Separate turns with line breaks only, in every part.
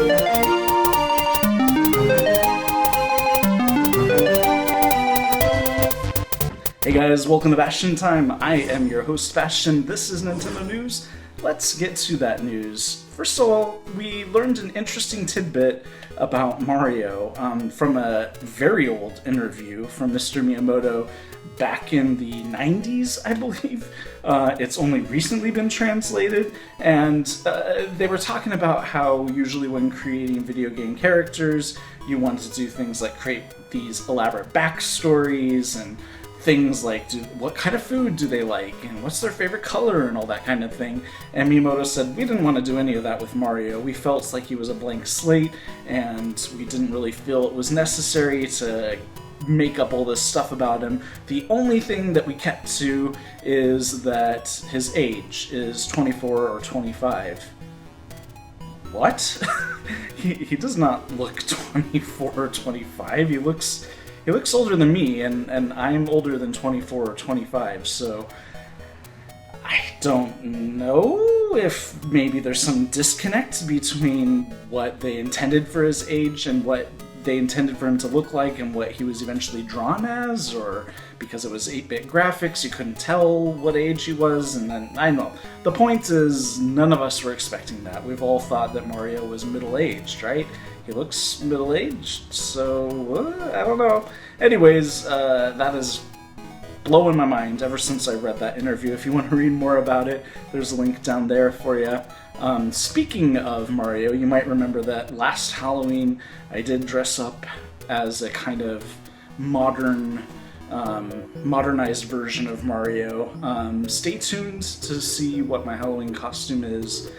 Hey guys, welcome to Bastion Time. I am your host, Bastion. This is Nintendo News. Let's get to that news. First of all, we learned an interesting tidbit about Mario from a very old interview from Mr. Miyamoto back in the 90s, I believe. It's only recently been translated, and they were talking about how usually when creating video game characters, you want to do things like create these elaborate backstories and things like what kind of food do they like and what's their favorite color and all that kind of thing. And Miyamoto said we didn't want to do any of that with Mario. We felt like he was a blank slate and we didn't really feel it was necessary to make up all this stuff about him. The only thing that we kept to is that his age is 24 or 25. What? he does not look 24 or 25. He looks older than me, and I'm older than 24 or 25, so I don't know if maybe there's some disconnect between what they intended for his age and what they intended for him to look like and what he was eventually drawn as, or because it was 8-bit graphics, you couldn't tell what age he was, and then, I don't know. The point is, none of us were expecting that. We've all thought that Mario was middle-aged, right? He looks middle-aged, so I don't know. Anyways, that is blowing my mind ever since I read that interview. If you want to read more about it, there's a link down there for you. Speaking of Mario, you might remember that last Halloween I did dress up as a kind of modernized version of Mario. Stay tuned to see what my Halloween costume is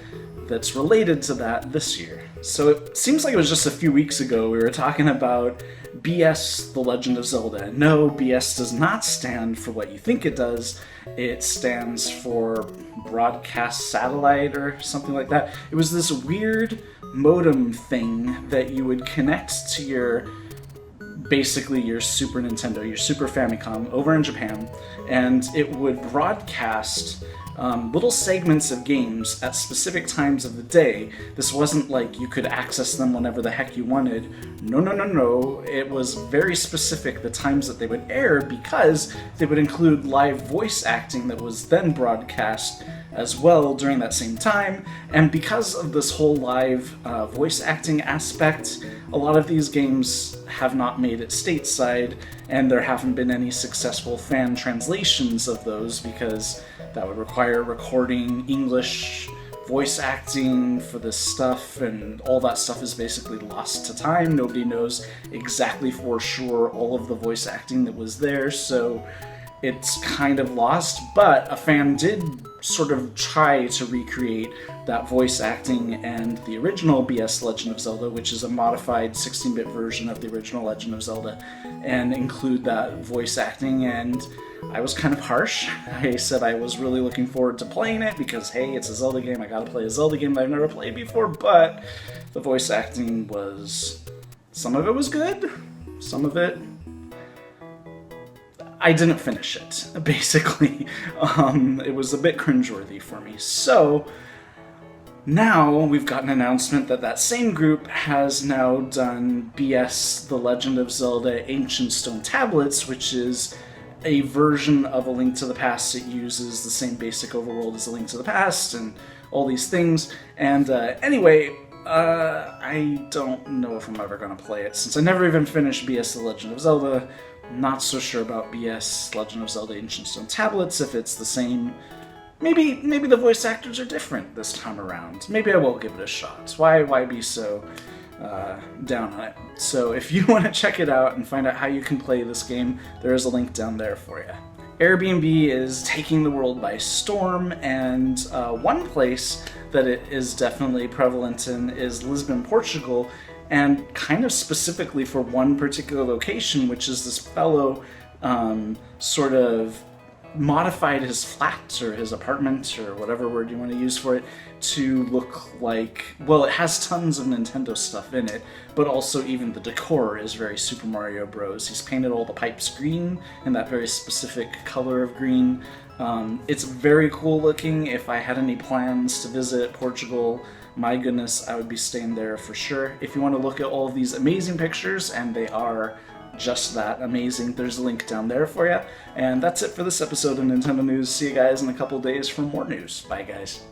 that's related to that this year. So it seems like it was just a few weeks ago we were talking about BS, The Legend of Zelda. No, BS does not stand for what you think it does. It stands for Broadcast Satellite or something like that. It was this weird modem thing that you would connect to basically your Super Nintendo, your Super Famicom over in Japan, and it would broadcast little segments of games at specific times of the day. This wasn't like you could access them whenever the heck you wanted. No. It was very specific, the times that they would air, because they would include live voice acting that was then broadcast as well during that same time. And because of this whole live voice acting aspect, a lot of these games have not made it stateside, and there haven't been any successful fan translations of those because that would require recording English voice acting for this stuff, and all that stuff is basically lost to time. Nobody knows exactly for sure all of the voice acting that was there, so it's kind of lost. But a fan did sort of try to recreate that voice acting and the original BS Legend of Zelda, which is a modified 16-bit version of the original Legend of Zelda, and include that voice acting. And I was kind of harsh. I said I was really looking forward to playing it because, hey, it's a Zelda game, I gotta play a Zelda game that I've never played before, but the voice acting was... some of it was good, some of it... I didn't finish it, basically. It was a bit cringeworthy for me. So, now we've got an announcement that that same group has now done BS The Legend of Zelda Ancient Stone Tablets, which is a version of A Link to the Past. It uses the same basic overworld as A Link to the Past and all these things. And anyway, I don't know if I'm ever going to play it, since I never even finished BS The Legend of Zelda. Not so sure about BS Legend of Zelda Ancient Stone Tablets, if it's the same. Maybe the voice actors are different this time around. Maybe I will give it a shot. Why be so down on it? So if you want to check it out and find out how you can play this game, there is a link down there for you. AIRBNB is taking the world by storm, and one place that it is definitely prevalent in is Lisbon, Portugal, and kind of specifically for one particular location, which is this fellow sort of modified his flat or his apartment or whatever word you want to use for it to look like, well, it has tons of Nintendo stuff in it, but also even the decor is very Super Mario Bros. He's painted all the pipes green in that very specific color of green. It's very cool looking. If I had any plans to visit Portugal my goodness, I would be staying there for sure. If you want to look at all of these amazing pictures, and they are just that amazing, there's a link down there for you. And that's it for this episode of Nintendo News. See you guys in a couple days for more news. Bye, guys.